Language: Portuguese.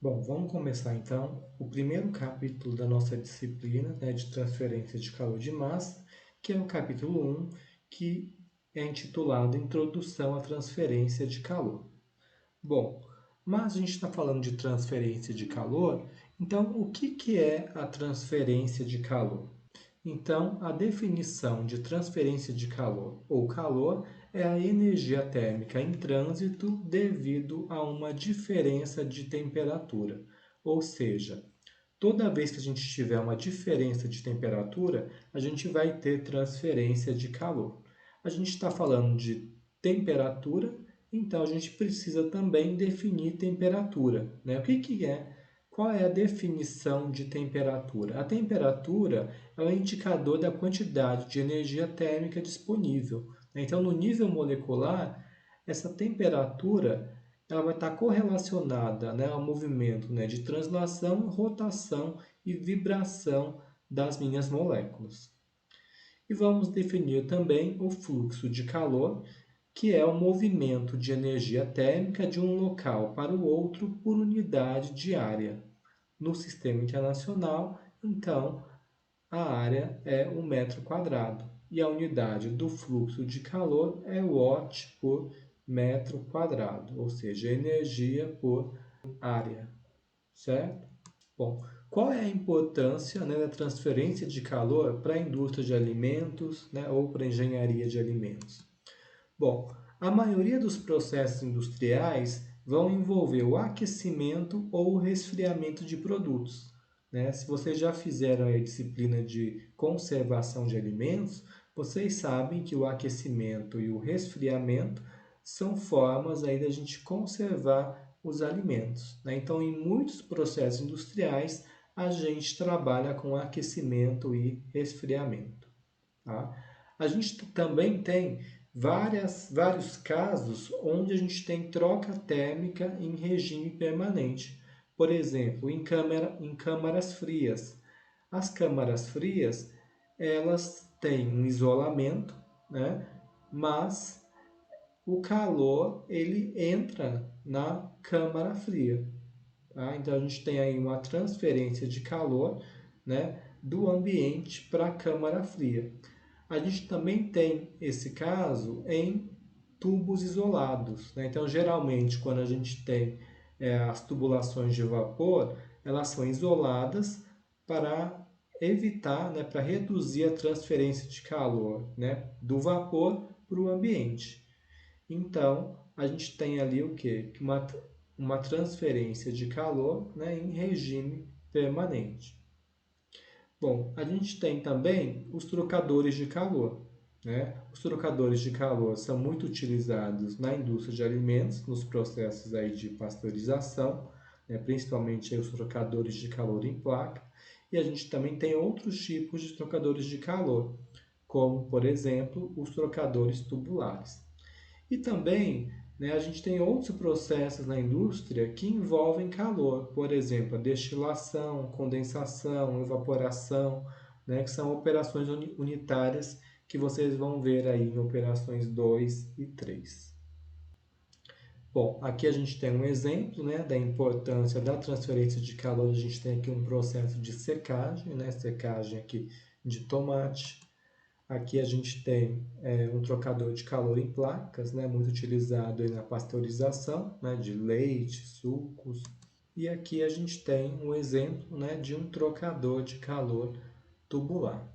Bom, vamos começar então o primeiro capítulo da nossa disciplina, de transferência de calor de massa, que é o capítulo 1, que é intitulado Introdução à Transferência de Calor. Bom, mas a gente está falando de transferência de calor, então o que é a transferência de calor? Então, a definição de transferência de calor ou calor é a energia térmica em trânsito devido a uma diferença de temperatura. Ou seja, toda vez que a gente tiver uma diferença de temperatura, a gente vai ter transferência de calor. A gente está falando de temperatura, então a gente precisa também definir temperatura, né? O que é? Qual é a definição de temperatura? A temperatura é o indicador da quantidade de energia térmica disponível. Então, no nível molecular, essa temperatura ela vai estar correlacionada, ao movimento, de translação, rotação e vibração das minhas moléculas. E vamos definir também o fluxo de calor, que é o movimento de energia térmica de um local para o outro por unidade de área. No sistema internacional, então, a área é um metro quadrado e a unidade do fluxo de calor é watt por metro quadrado, ou seja, energia por área, certo? Bom, qual é a importância, da transferência de calor para a indústria de alimentos, ou para a engenharia de alimentos? Bom, a maioria dos processos industriais vão envolver o aquecimento ou o resfriamento de produtos. Se vocês já fizeram a disciplina de conservação de alimentos, vocês sabem que o aquecimento e o resfriamento são formas aí da gente conservar os alimentos. Então, em muitos processos industriais, a gente trabalha com aquecimento e resfriamento. Tá? A gente também tem vários casos onde a gente tem troca térmica em regime permanente. Por exemplo, em câmaras frias. As câmaras frias, elas têm um isolamento, mas o calor ele entra na câmara fria. Tá? Então a gente tem aí uma transferência de calor, do ambiente para a câmara fria. A gente também tem esse caso em tubos isolados. Então, geralmente, quando a gente tem as tubulações de vapor, elas são isoladas para evitar, para reduzir a transferência de calor, do vapor para o ambiente. Então, a gente tem ali o quê? Uma transferência de calor, em regime permanente. Bom, a gente tem também os trocadores de calor. Os trocadores de calor são muito utilizados na indústria de alimentos, nos processos aí de pasteurização, principalmente aí os trocadores de calor em placa. E a gente também tem outros tipos de trocadores de calor, como, por exemplo, os trocadores tubulares. E também, a gente tem outros processos na indústria que envolvem calor, por exemplo, a destilação, condensação, evaporação, que são operações unitárias que vocês vão ver aí em operações 2 e 3. Bom, aqui a gente tem um exemplo, da importância da transferência de calor. A gente tem aqui um processo de secagem, secagem aqui de tomate. Aqui a gente tem um trocador de calor em placas, muito utilizado aí na pasteurização, de leite, sucos. E aqui a gente tem um exemplo, de um trocador de calor tubular.